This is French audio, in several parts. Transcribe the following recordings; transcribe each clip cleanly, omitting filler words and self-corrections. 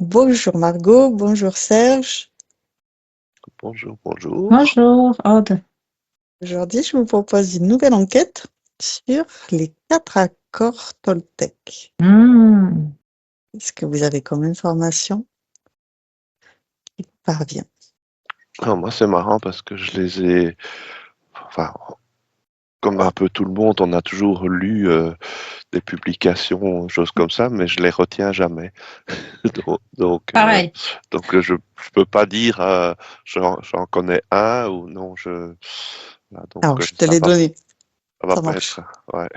Bonjour Margot, bonjour Serge. Bonjour, bonjour. Bonjour, Aude. Aujourd'hui, je vous propose une nouvelle enquête sur les 4 accords Toltec. Hmm. Est-ce que vous avez comme information qui vous parvient? Moi, c'est marrant parce que je les ai, enfin, comme un peu tout le monde, on a toujours lu des publications, choses comme ça, mais je les retiens jamais. Donc, donc, euh, Pareil. donc je peux pas dire j'en connais un ou non. Voilà, donc Alors, je te l'ai donné, ça va ça pas marche. être. Ouais.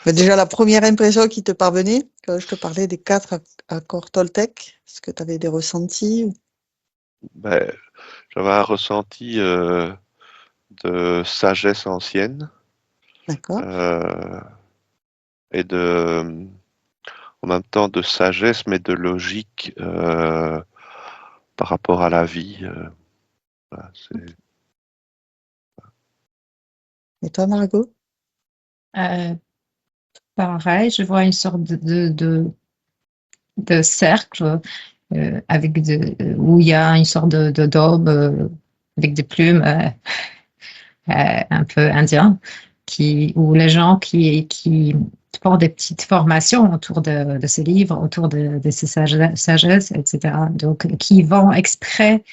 Mais déjà, la première impression qui te parvenait, quand je te parlais des 4 accords Toltec, est-ce que tu avais des ressentis? Ben, j'avais un ressenti de sagesse ancienne D'accord. euh, et en même temps de sagesse, mais de logique par rapport à la vie. Voilà, Et toi, Margot? Euh, Pareil, je vois une sorte de cercle où il y a une sorte de daube avec des plumes un peu indiens, où les gens qui font des petites formations autour de ces livres, autour de ces sagesses, etc. Donc, qui vont exprès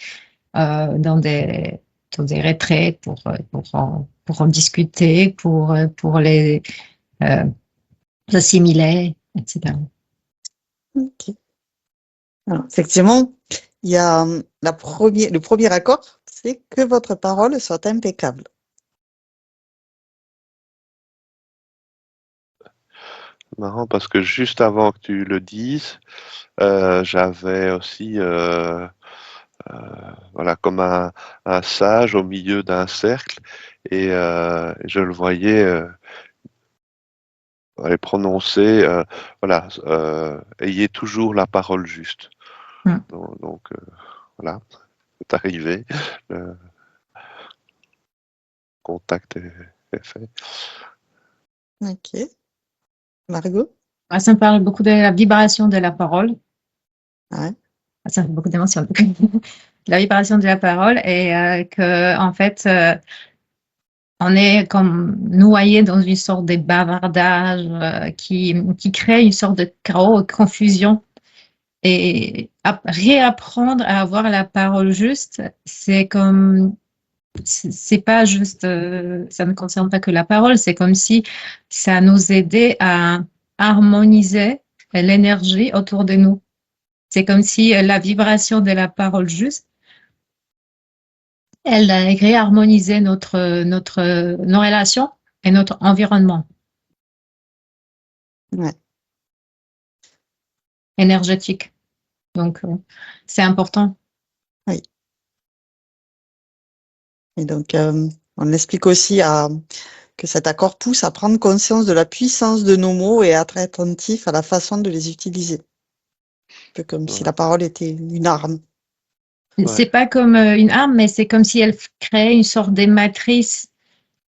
dans des retraites pour en discuter, pour les euh, assimiler, etc. Ok. Alors, effectivement, il y a le premier accord, c'est que votre parole soit impeccable. marrant parce que juste avant que tu le dises, j'avais aussi voilà, comme un sage au milieu d'un cercle et je le voyais prononcer, voilà, ayez toujours la parole juste. Mm. Donc, voilà, c'est arrivé, le contact est fait. Ok. Margot? Ah, ça me parle beaucoup de la vibration de la parole. Ouais. Ah, ça me fait beaucoup d'émotions. La vibration de la parole et que, en fait, on est comme noyé dans une sorte de bavardage qui crée une sorte de chaos, de confusion. Et réapprendre à avoir la parole juste, c'est comme, c'est pas juste, ça ne concerne pas que la parole, c'est comme si ça nous aidait à harmoniser l'énergie autour de nous. C'est comme si la vibration de la parole juste, elle réharmonisait nos relations et notre environnement Ouais. énergétique. Donc, c'est important. Oui. Et donc, on explique aussi que cet accord pousse à prendre conscience de la puissance de nos mots et à être attentif à la façon de les utiliser. Un peu comme si Ouais, la parole était une arme. ouais, C'est pas comme une arme, mais c'est comme si elle créait une sorte de matrice.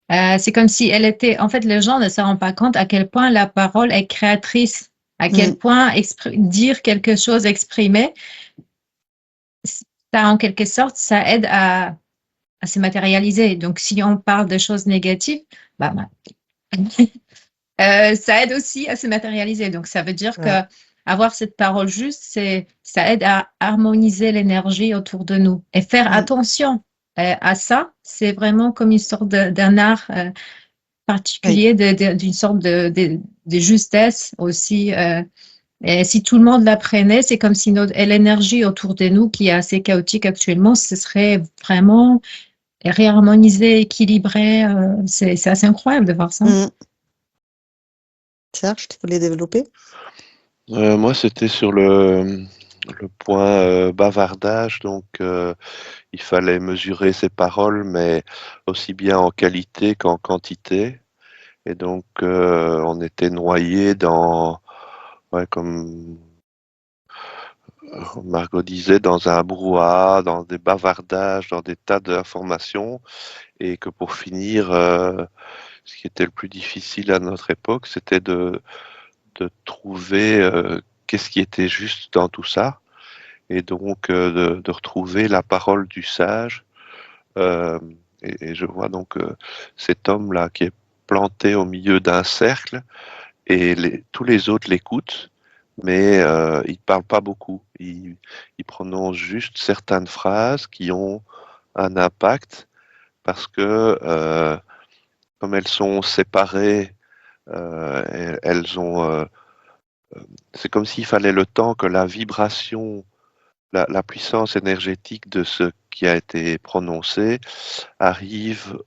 C'est comme si elle était. En fait, les gens ne se rendent pas compte à quel point la parole est créatrice, à quel Mm. point dire quelque chose, exprimer, ça, en quelque sorte, ça aide à se matérialiser. Donc, si on parle de choses négatives, bah, ça aide aussi à se matérialiser. Donc, ça veut dire Ouais. que avoir cette parole juste, ça aide à harmoniser l'énergie autour de nous et faire Mm. attention à ça. C'est vraiment comme une sorte d'un art Oui. particulier, d'une sorte de justesse aussi. Et si tout le monde l'apprenait, c'est comme si l'énergie autour de nous, qui est assez chaotique actuellement, ce serait vraiment réharmonisé, équilibré. C'est assez incroyable de voir ça. Mm. Serge, tu voulais développer? Moi, c'était sur le point bavardage, donc il fallait mesurer ses paroles, mais aussi bien en qualité qu'en quantité. Et donc, on était noyé dans, ouais, comme Margot disait, dans un brouhaha, dans des bavardages, dans des tas d'informations, et que pour finir, ce qui était le plus difficile à notre époque, c'était de trouver qu'est-ce qui était juste dans tout ça. et donc de retrouver la parole du sage. Euh, et je vois donc cet homme-là qui est planté au milieu d'un cercle et tous les autres l'écoutent, mais il ne parle pas beaucoup. Il prononce juste certaines phrases qui ont un impact parce que comme elles sont séparées, elles ont c'est comme s'il fallait le temps que la vibration, la puissance énergétique de ce qui a été prononcé arrive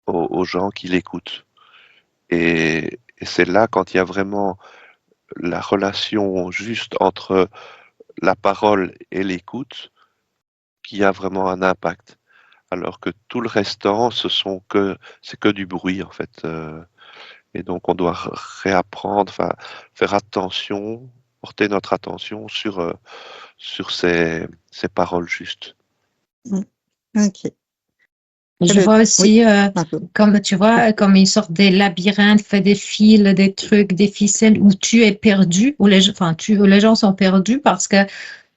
aux gens qui l'écoutent. Et c'est là, quand il y a vraiment la relation juste entre la parole et l'écoute, qu'il y a vraiment un impact. Alors que tout le restant, c'est que du bruit, en fait. Et donc, on doit réapprendre, enfin, faire attention, porter notre attention sur ces paroles justes. Ok. Je vois Oui, aussi, Margot. comme tu vois, comme une sorte des labyrinthes, fait des fils, des trucs, des ficelles où tu es perdu, où où les gens sont perdus parce que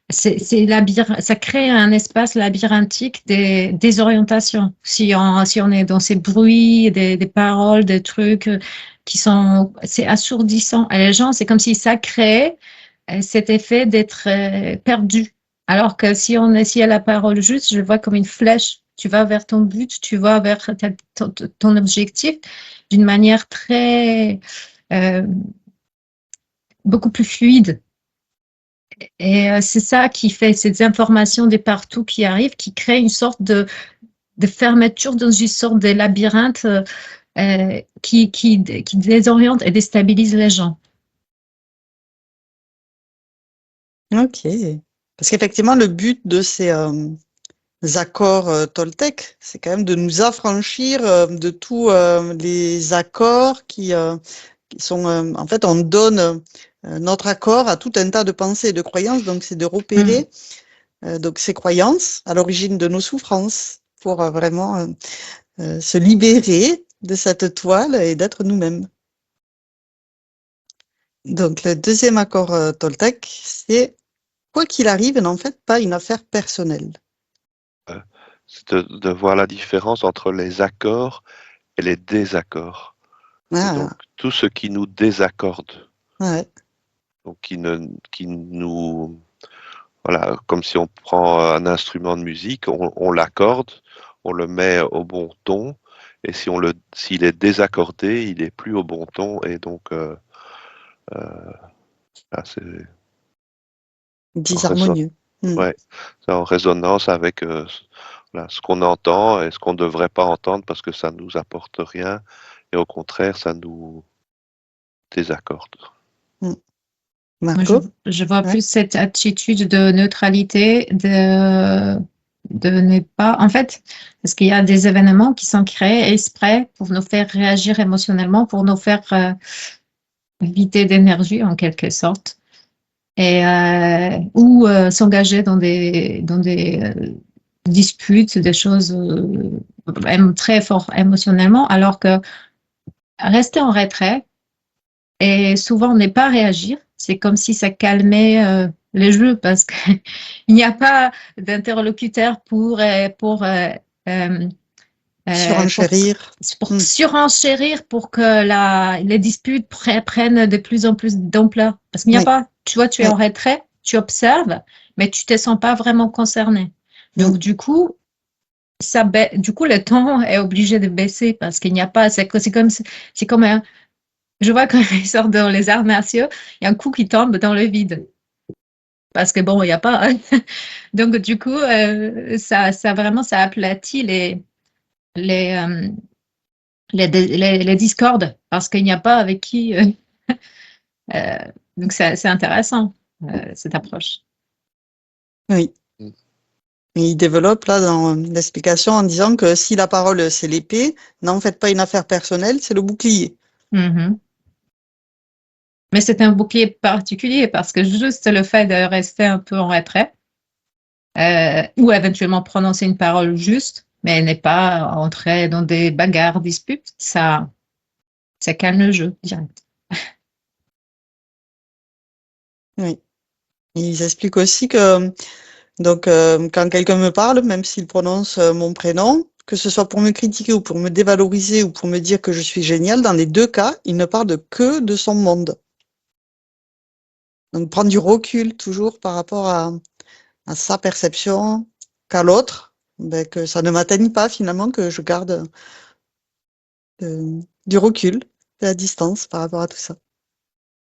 ça crée un espace labyrinthique des désorientations. Si on est dans ces bruits, des paroles, des trucs c'est assourdissant. Et les gens, c'est comme si ça créait cet effet d'être perdu. Alors que si y a la parole juste, je le vois comme une flèche. Tu vas vers ton but, tu vas vers ton objectif d'une manière très, euh, beaucoup plus fluide. Et c'est ça qui fait ces informations de partout qui arrivent, qui créent une sorte de fermeture dans une sorte de labyrinthe qui désoriente et déstabilise les gens. Ok. Parce qu'effectivement, le but de ces accords Toltec, c'est quand même de nous affranchir de tous les accords qui sont, en fait, on donne notre accord à tout un tas de pensées et de croyances, donc c'est de repérer donc ces croyances à l'origine de nos souffrances pour vraiment se libérer de cette toile et d'être nous-mêmes. Donc le deuxième accord Toltec, c'est quoi qu'il arrive, n'est en fait pas une affaire personnelle. C'est de voir la différence entre les accords et les désaccords. Et donc, Ah, tout ce qui nous désaccorde, ouais. donc qui nous, voilà, comme si on prend un instrument de musique, on l'accorde, on le met au bon ton, et s'il est désaccordé, il est plus au bon ton, et donc là, c'est en, raison- Disharmonieux. ouais, c'est en résonance avec voilà, ce qu'on entend et ce qu'on ne devrait pas entendre parce que ça ne nous apporte rien, et au contraire, ça nous désaccorde. Mm. Moi, je, Margot? je vois Ouais. plus cette attitude de neutralité, de ne pas. En fait, parce qu'il y a des événements qui sont créés exprès pour nous faire réagir émotionnellement, pour nous faire vider d'énergie en quelque sorte, et ou s'engager dans des disputes, des choses très fortes émotionnellement, alors que rester en retrait et souvent ne pas réagir, c'est comme si ça calmait les jeux parce qu'il n'y a pas d'interlocuteur euh, euh, pour, Surenchérir. pour Mm. surenchérir pour que les disputes prennent de plus en plus d'ampleur. Parce qu'il n'y a Oui, pas, tu vois, tu es oui. en retrait, tu observes, mais tu ne te sens pas vraiment concerné. Mm. Donc, du coup, le temps est obligé de baisser parce qu'il n'y a pas, c'est comme je vois quand ils sortent dans les arts martiaux, il y a un coup qui tombe dans le vide. Parce que bon, il n'y a pas. Donc, du coup, ça vraiment, ça aplatit les, euh, les discordes parce qu'il n'y a pas avec qui. Euh, donc, c'est intéressant, cette approche. Oui. Et il développe là dans l'explication en disant que si la parole c'est l'épée, n'en faites pas une affaire personnelle, c'est le bouclier. Mhm. Mais c'est un bouclier particulier parce que juste le fait de rester un peu en retrait ou éventuellement prononcer une parole juste, mais n'est pas entrer dans des bagarres, disputes, ça calme le jeu direct. Oui. Ils expliquent aussi que donc quand quelqu'un me parle, même s'il prononce mon prénom, que ce soit pour me critiquer ou pour me dévaloriser ou pour me dire que je suis géniale, dans les deux cas, il ne parle que de son monde. Donc prendre du recul toujours par rapport à sa perception qu'à l'autre, ben, que ça ne m'atteigne pas finalement, que je garde du recul, de la distance par rapport à tout ça.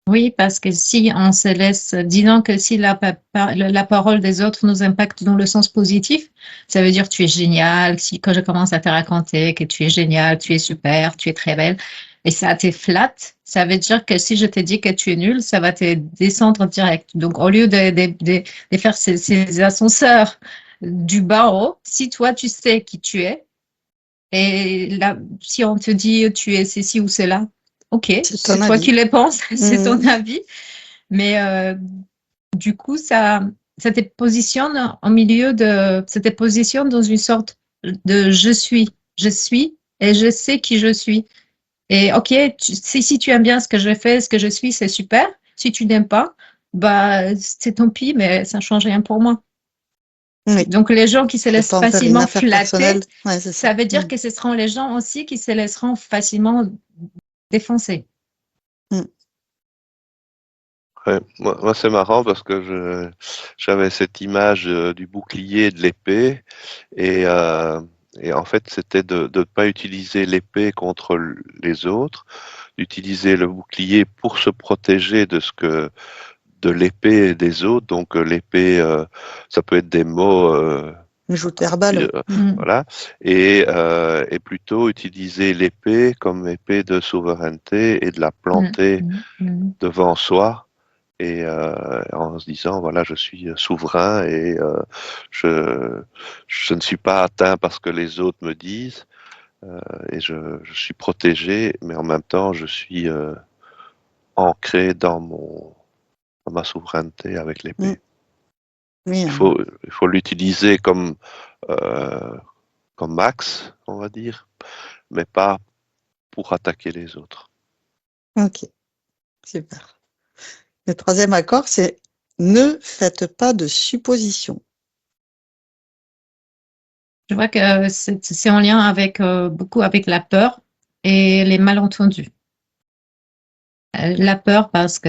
Oui, parce que si on se laisse, disons que si la parole des autres nous impacte dans le sens positif, ça veut dire tu es génial. Si quand je commence à te raconter que tu es génial, tu es super, tu es très belle, et ça te flatte, ça veut dire que si je te dis que tu es nul, ça va te descendre direct. Donc au lieu de faire ces ascenseurs du bas au haut, si toi tu sais qui tu es, et là, si on te dit tu es ceci ou cela, ok, C'est c'est ton toi qui avis. le penses, c'est ton Mmh. avis, mais du coup, ça te positionne au milieu ça te positionne dans une sorte de je suis et je sais qui je suis. Et ok, si tu aimes bien ce que je fais, ce que je suis, c'est super. Si tu n'aimes pas, bah c'est tant pis, mais ça ne change rien pour moi. Oui, Donc, les gens qui se faut laissent pas en faire une facilement affaire personnelle. flatter, Ouais, c'est ça. ça veut dire que ce seront les gens aussi qui se laisseront facilement défoncer. Mmh. Ouais, moi, c'est marrant parce que j'avais cette image du bouclier et de l'épée et, euh, et en fait c'était de ne pas utiliser l'épée contre les autres, d'utiliser le bouclier pour se protéger de l'épée et des autres. Donc l'épée, ça peut être des mots, Une joute verbale. Mm. voilà, et plutôt utiliser l'épée comme épée de souveraineté et de la Mm. planter Mm. Mm. devant soi et en se disant voilà je suis souverain et je je ne suis pas atteint par ce que les autres me disent et je suis protégé mais en même temps je suis ancré dans ma souveraineté avec Mmh. l'épée. Oui, Il faut l'utiliser euh, comme axe on va dire mais pas pour attaquer les autres. ok, super. Le troisième accord, c'est ne faites pas de suppositions. Je vois que c'est en lien avec beaucoup avec la peur et les malentendus. La peur parce que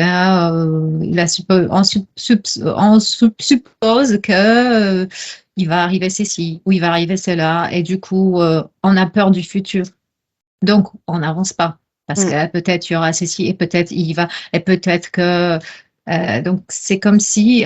suppose que il va arriver ceci ou il va arriver cela et du coup on a peur du futur. Donc on n'avance pas parce Mmh. que peut-être il y aura ceci et peut-être il va et peut-être que donc c'est comme si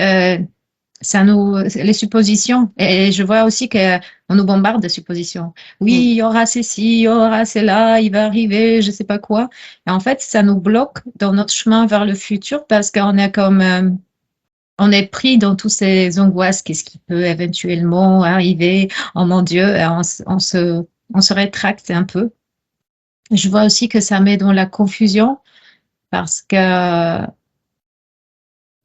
ça nous, les suppositions. Et je vois aussi qu'on nous bombarde de suppositions. Oui, Mmh. il y aura ceci, il y aura cela, il va arriver, je sais pas quoi. Et en fait, ça nous bloque dans notre chemin vers le futur parce qu'on est comme, on est pris dans toutes ces angoisses. Qu'est-ce qui peut éventuellement arriver? Oh mon Dieu, et on se rétracte un peu. Je vois aussi que ça met dans la confusion parce que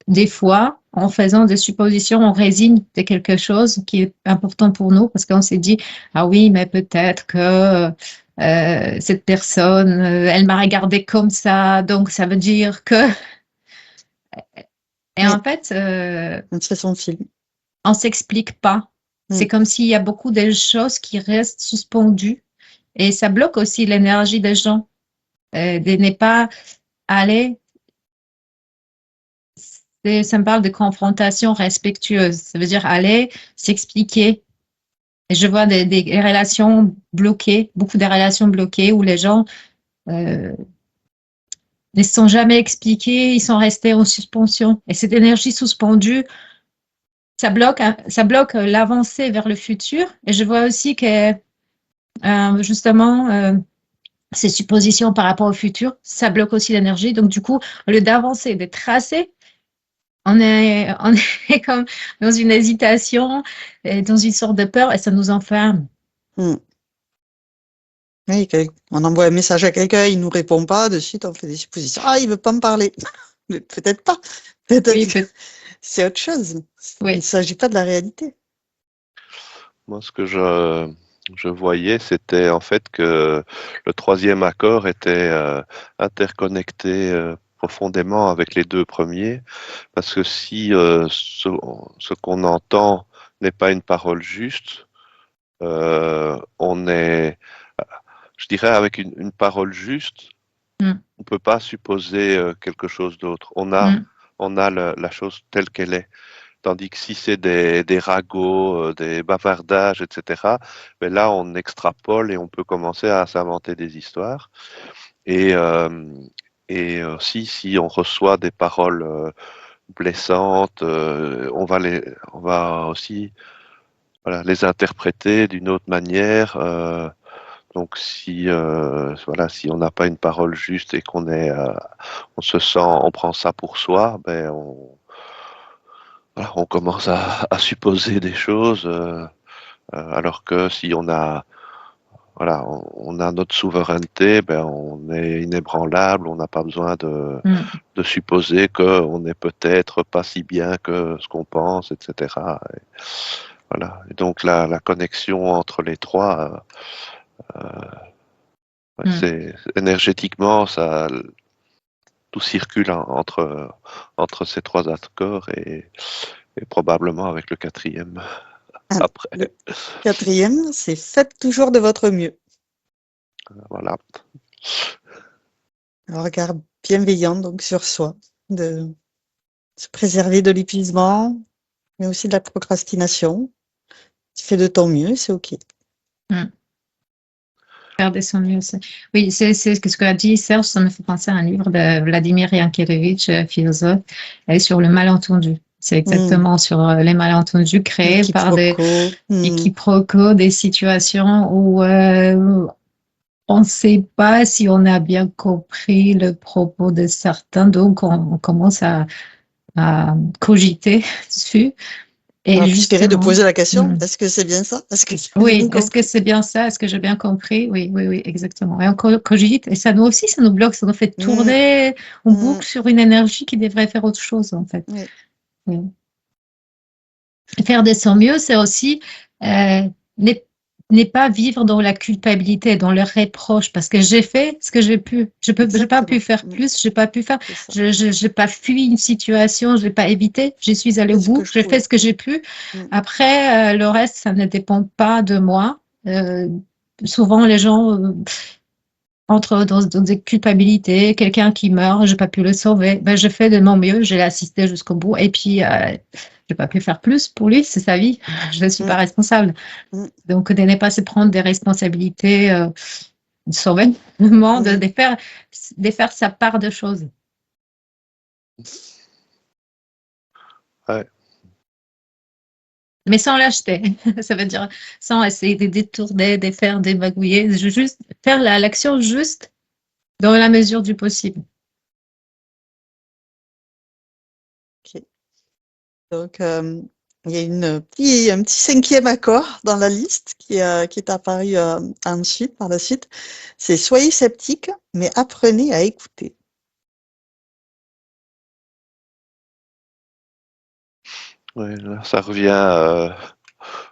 des fois, en faisant des suppositions, on résigne de quelque chose qui est important pour nous parce qu'on s'est dit, ah oui, mais peut-être que cette personne, elle m'a regardé comme ça, donc ça veut dire que... Et Oui, en fait, c'est son film. on s'explique pas. C'est Mmh. comme s'il y a beaucoup de choses qui restent suspendues et ça bloque aussi l'énergie des gens de ne pas aller. Ça me parle de confrontation respectueuse. Ça veut dire aller s'expliquer. Et je vois des relations bloquées, beaucoup de relations bloquées où les gens euh, ne se sont jamais expliqués, ils sont restés en suspension. Et cette énergie suspendue, ça bloque l'avancée vers le futur. Et je vois aussi que justement, ces suppositions par rapport au futur, ça bloque aussi l'énergie. Donc du coup, au lieu d'avancer, de tracer, on est comme dans une hésitation, et dans une sorte de peur et ça nous enferme. Mmh. Oui, on envoie un message à quelqu'un, il nous répond pas, de suite on fait des suppositions. Ah, il veut pas me parler. Mais peut-être pas. Peut-être Oui, que c'est autre chose. Il ne oui. s'agit pas de la réalité. Moi, ce que je voyais, c'était en fait que le troisième accord était interconnecté profondément avec les deux premiers, parce que si ce qu'on entend n'est pas une parole juste, on est, je dirais, avec une parole juste, Mm. on peut pas supposer quelque chose d'autre. Mm. On a la chose telle qu'elle est. Tandis que si c'est des ragots, des bavardages, etc., ben là, on extrapole et on peut commencer à s'inventer des histoires. Et, aussi, si on reçoit des paroles blessantes, on va aussi voilà, les interpréter d'une autre manière. Donc, si on n'a pas une parole juste et on se sent, on prend ça pour soi, ben voilà, on commence à supposer des choses, alors que si on a notre souveraineté, ben on est inébranlable, on n'a pas besoin Mm. de supposer qu'on n'est peut-être pas si bien que ce qu'on pense, etc. Et voilà. Et donc la connexion entre les trois, Mm. c'est énergétiquement, tout circule entre ces trois accords et probablement avec le quatrième Ah, après. le quatrième, c'est faites toujours de votre mieux. Voilà. Un regard bienveillant donc sur soi, de se préserver de l'épuisement, mais aussi de la procrastination. Tu fais de ton mieux, c'est OK. Mm. Faire de son mieux. Oui, c'est ce que a dit Serge, ça me fait penser à un livre de Vladimir Yankelevitch, philosophe, sur le malentendu. C'est exactement sur les malentendus Les créés par des quiproquos. quiproquos, des situations où on ne sait pas si on a bien compris le propos de certains, donc on commence à cogiter dessus. On va Et plus espérer de justement, poser la question, est-ce que c'est bien ça? Est-ce que j'ai bien oui, est-ce que compris? c'est bien ça? Est-ce que j'ai bien compris? Oui, oui, oui, exactement. Et on cogite, et ça nous aussi, ça nous bloque, ça nous fait Mmh, tourner, on mmh, boucle sur une énergie qui devrait faire autre chose, en fait. oui, Oui. Faire de son mieux, c'est aussi euh, n'est n'est pas vivre dans la culpabilité, dans le reproche, parce que j'ai fait ce que j'ai pu. J'ai pas pu exactement. faire plus, j'ai pas pu faire. C'est ça. J'ai pas fui une situation, je l'ai pas évité. Je suis allée C'est au ce que bout, je j'ai fait pouvais. ce que j'ai pu. Mmh, Après, le reste, ça ne dépend pas de moi. Euh, Souvent, les gens entrent dans des culpabilités. Quelqu'un qui meurt, j'ai pas pu le sauver. Ben, je fais de mon mieux, j'ai assisté jusqu'au bout. Et puis, j'ai pas pu faire plus pour lui, c'est sa vie. Je ne suis pas mmh, responsable. mmh, Donc, de ne pas se prendre des responsabilités, sauvetement, mmh. de faire sa part de choses. Ouais. Mais sans lâcheté. Ça veut dire sans essayer de détourner, de faire, de magouiller. Juste faire l'action juste dans la mesure du possible. OK. Donc, il y a un petit cinquième accord dans la liste qui est apparu ensuite, par la suite. C'est soyez sceptique, mais apprenez à écouter. Ouais, là, ça revient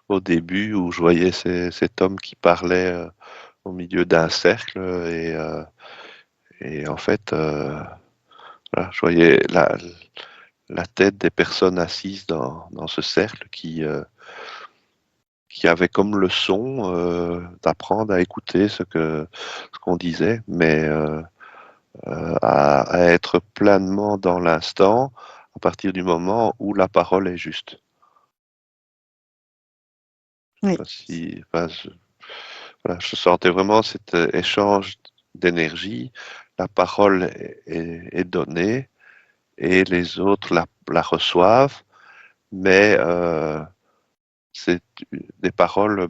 au début où je voyais cet homme qui parlait au milieu d'un cercle et en fait, voilà, je voyais la tête des personnes assises dans ce cercle qui avaient comme leçon d'apprendre à écouter ce qu'on disait, mais à être pleinement dans l'instant à partir du moment où la parole est juste. Je sais Oui, pas si, enfin, voilà, je sentais vraiment cet échange d'énergie. La parole est donnée et les autres la reçoivent, mais c'est des paroles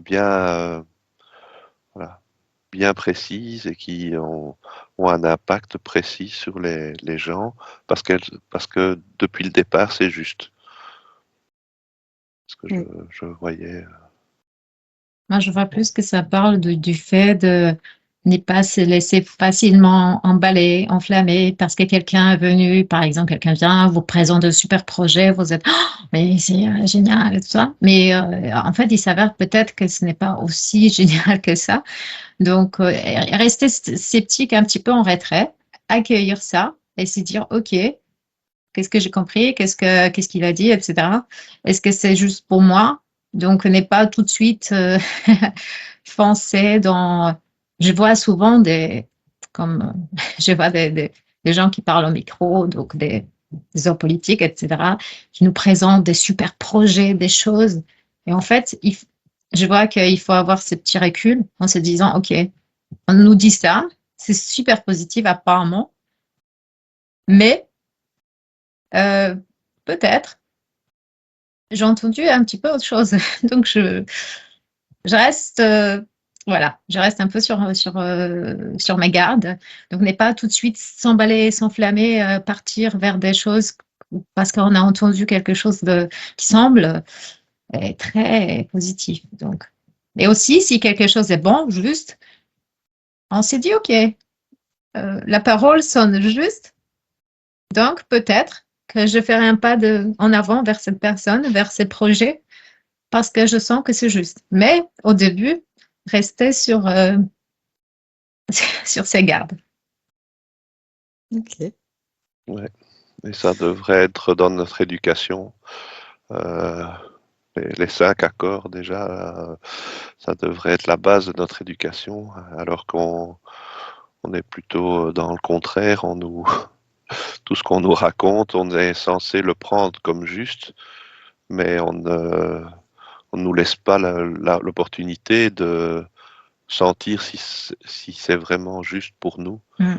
voilà, bien précises et qui ont un impact précis sur les gens parce que depuis le départ, c'est juste ce que oui, je voyais. Moi, je vois plus que ça parle du fait de ne pas se laisser facilement emballer, enflammer, parce que quelqu'un est venu, par exemple, quelqu'un vient, vous présente un super projet, vous êtes, oh, mais c'est génial et tout ça. Mais en fait, il s'avère peut-être que ce n'est pas aussi génial que ça. Donc, rester sceptique un petit peu en retrait, accueillir ça et se dire, OK, qu'est-ce que j'ai compris, qu'est-ce qu'il a dit, etc. Est-ce que c'est juste pour moi? Donc, n'est pas tout de suite foncer dans. Je vois souvent comme je vois des gens qui parlent au micro, donc des hommes politiques, etc., qui nous présentent des super projets, des choses. Et en fait, je vois qu'il faut avoir ce petit recul en se disant, OK, on nous dit ça, c'est super positif apparemment, mais euh, peut-être j'ai entendu un petit peu autre chose. Donc je reste voilà, je reste un peu sur mes gardes. Donc n'est pas tout de suite s'emballer, s'enflammer, partir vers des choses parce qu'on a entendu quelque chose qui semble très positif. Donc et aussi si quelque chose est bon, juste, on s'est dit OK, la parole sonne juste. Donc, peut-être que je ferai un pas en avant vers cette personne, vers ces projets, parce que je sens que c'est juste. Mais au début, rester sur ses gardes. Ok. Ouais. Et ça devrait être dans notre éducation. Euh, les 5 accords, déjà, ça devrait être la base de notre éducation, alors qu'on est plutôt dans le contraire. Tout ce qu'on nous raconte, on est censé le prendre comme juste, mais on ne nous laisse pas l'opportunité de sentir si c'est vraiment juste pour nous. Mm.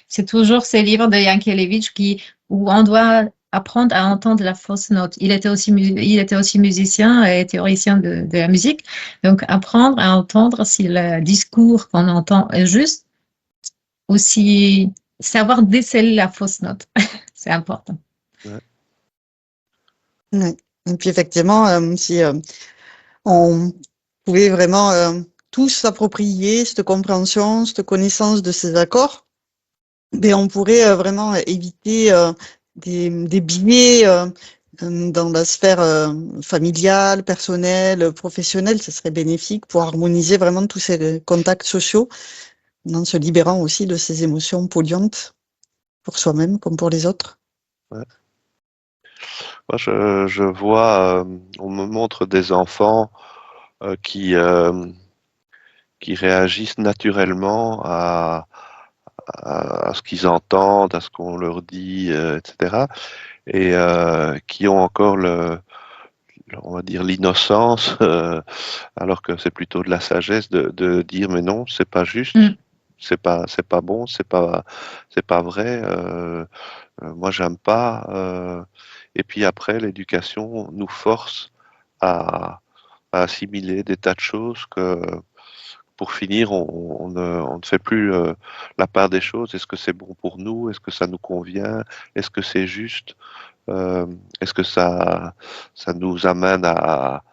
C'est toujours ces livres de Yankelevitch où on doit apprendre à entendre la fausse note. Il était aussi musicien et théoricien de la musique. Donc, apprendre à entendre si le discours qu'on entend est juste, aussi savoir déceler la fausse note. C'est important. Ouais. Ouais. Et puis effectivement, si on pouvait vraiment tous s'approprier cette compréhension, cette connaissance de ces accords, ben on pourrait vraiment éviter des biais dans la sphère familiale, personnelle, professionnelle. Ce serait bénéfique pour harmoniser vraiment tous ces contacts sociaux, en se libérant aussi de ces émotions polluantes pour soi-même comme pour les autres. Ouais. Moi, je vois, on me montre des enfants euh, qui, euh, qui réagissent naturellement à ce qu'ils entendent, à ce qu'on leur dit, etc. Et qui ont encore on va dire l'innocence, alors que c'est plutôt de la sagesse de dire mais non, c'est pas juste, Mm. c'est pas bon, c'est pas vrai. Moi, j'aime pas. Et puis après, l'éducation nous force à assimiler des tas de choses que pour finir, on ne fait plus la part des choses. Est-ce que c'est bon pour nous? Est-ce que ça nous convient? Est-ce que c'est juste? Euh, Est-ce que ça nous amène à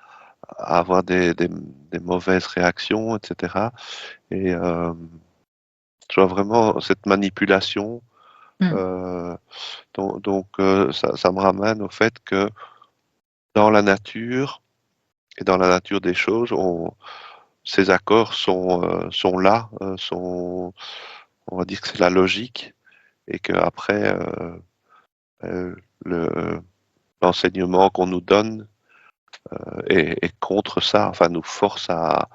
avoir des mauvaises réactions, etc. Et je vois vraiment cette manipulation. Mm. euh, ça me ramène au fait que dans la nature et dans la nature des choses, ces accords sont là, on va dire que c'est la logique, et qu'après, euh, le, l'enseignement qu'on nous donne est contre ça, enfin nous force à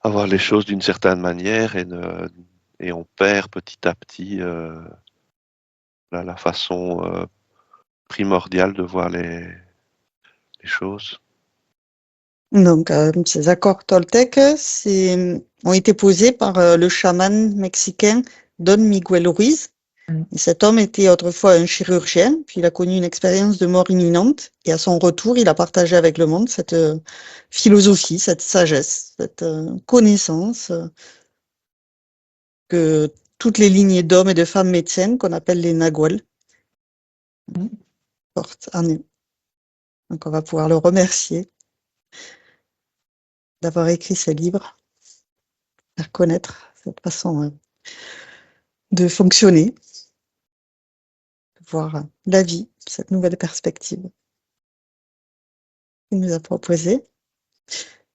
voir les choses d'une certaine manière et on perd petit à petit la façon primordiale de voir les choses. Donc, ces accords Toltec ont été posés par le chaman mexicain Don Miguel Ruiz. Mm. Et cet homme était autrefois un chirurgien, puis il a connu une expérience de mort imminente. Et à son retour, il a partagé avec le monde cette philosophie, cette sagesse, cette connaissance que toutes les lignées d'hommes et de femmes médecins, qu'on appelle les Nagual, portent en eux. Donc, on va pouvoir le remercier d'avoir écrit ce livre, faire connaître cette façon de fonctionner, de voir la vie, cette nouvelle perspective qu'il nous a proposée.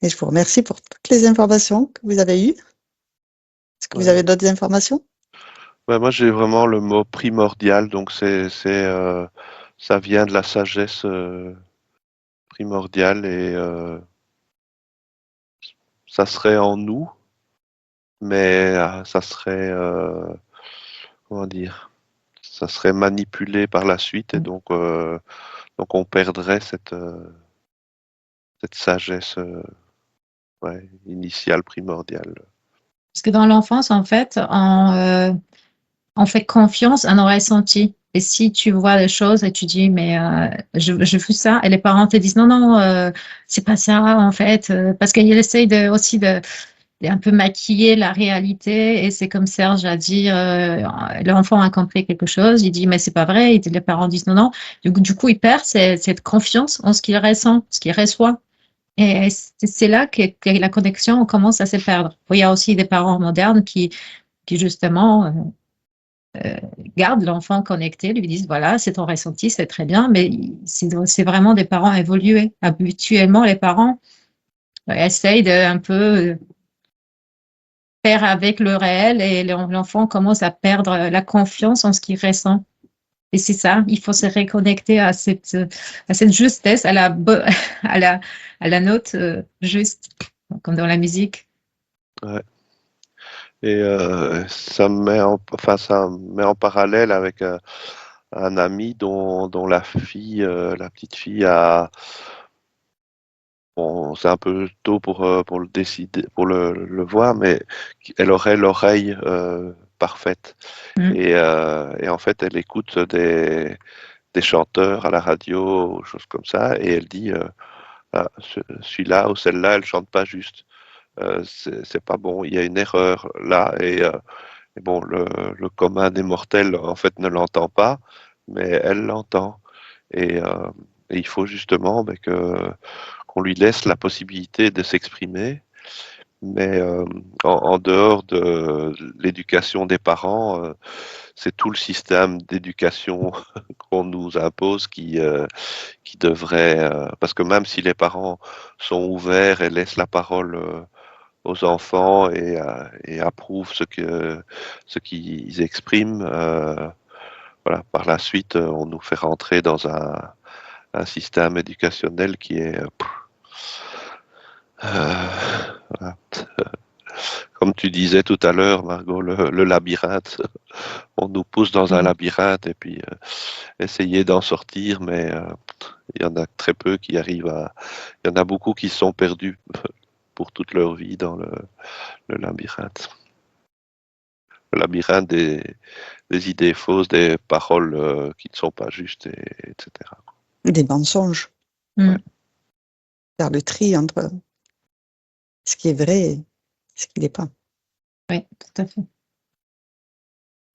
Et je vous remercie pour toutes les informations que vous avez eues. Est-ce que vous Ouais. avez d'autres informations? Ouais, moi, j'ai vraiment le mot primordial, donc ça vient de la sagesse primordiale et ça serait en nous, mais ça serait, comment dire, ça serait manipulé par la suite et donc on perdrait cette sagesse ouais, initiale, primordiale. Parce que dans l'enfance, en fait, on fait confiance à nos ressentis. Et si tu vois des choses et tu dis, mais je fais ça, et les parents te disent, non, non, c'est pas ça, en fait, parce qu'ils essayent aussi de un peu maquiller la réalité. Et c'est comme Serge a dit, l'enfant a compris quelque chose, il dit, mais c'est pas vrai. Et les parents disent, non, non. Du coup, il perd cette confiance en ce qu'il ressent, ce qu'il reçoit. Et c'est là que la connexion commence à se perdre. Il y a aussi des parents modernes qui justement gardent l'enfant connecté, lui disent voilà, c'est ton ressenti, c'est très bien, mais c'est vraiment des parents évolués. Habituellement, les parents essayent de un peu faire avec le réel et l'enfant commence à perdre la confiance en ce qu'il ressent. Et c'est ça, il faut se reconnecter à cette justesse, à la, à la note juste, comme dans la musique. Ouais. Et ça me met en parallèle avec un ami dont la petite fille a, bon, c'est un peu tôt pour le décider, pour le voir, mais elle aurait l'oreille parfaite. Mm. Et en fait, elle écoute des chanteurs à la radio, ou choses comme ça, et elle dit, ah, celui-là ou celle-là, elle chante pas juste. C'est pas bon, il y a une erreur là, et bon, le commun des mortels, en fait, ne l'entend pas, mais elle l'entend. Et, euh, et il faut justement qu'on lui laisse la possibilité de s'exprimer, mais en dehors de l'éducation des parents, c'est tout le système d'éducation qu'on nous impose qui devrait, parce que même si les parents sont ouverts et laissent la parole aux enfants et approuvent ce qu'ils expriment, voilà, par la suite, on nous fait rentrer dans un système éducationnel qui est, voilà. Comme tu disais tout à l'heure, Margot, le labyrinthe. On nous pousse dans un labyrinthe et puis essayer d'en sortir, mais il y en a très peu qui arrivent à. Il y en a beaucoup qui sont perdus pour toute leur vie dans le labyrinthe. Le labyrinthe des idées fausses, des paroles qui ne sont pas justes, etc. Des mensonges. Mm. Faire le tri entre ce qui est vrai et ce qui n'est pas. Oui, tout à fait.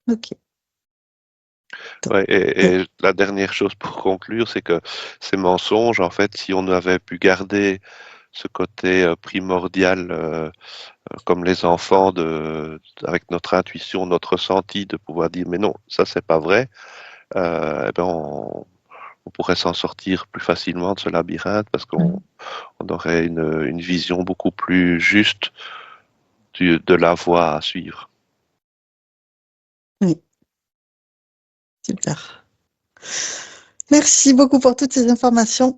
Ok. Ouais, et la dernière chose pour conclure, c'est que ces mensonges, en fait, si on avait pu garder ce côté primordial, comme les enfants, avec notre intuition, notre ressenti, de pouvoir dire, mais non, ça c'est pas vrai, eh ben on pourrait s'en sortir plus facilement de ce labyrinthe parce qu'on on aurait une vision beaucoup plus juste de la voie à suivre. Oui, super. Merci beaucoup pour toutes ces informations.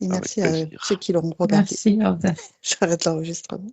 Et Avec merci à plaisir. ceux qui l'auront regardé. Merci, au revoir. J'arrête l'enregistrement.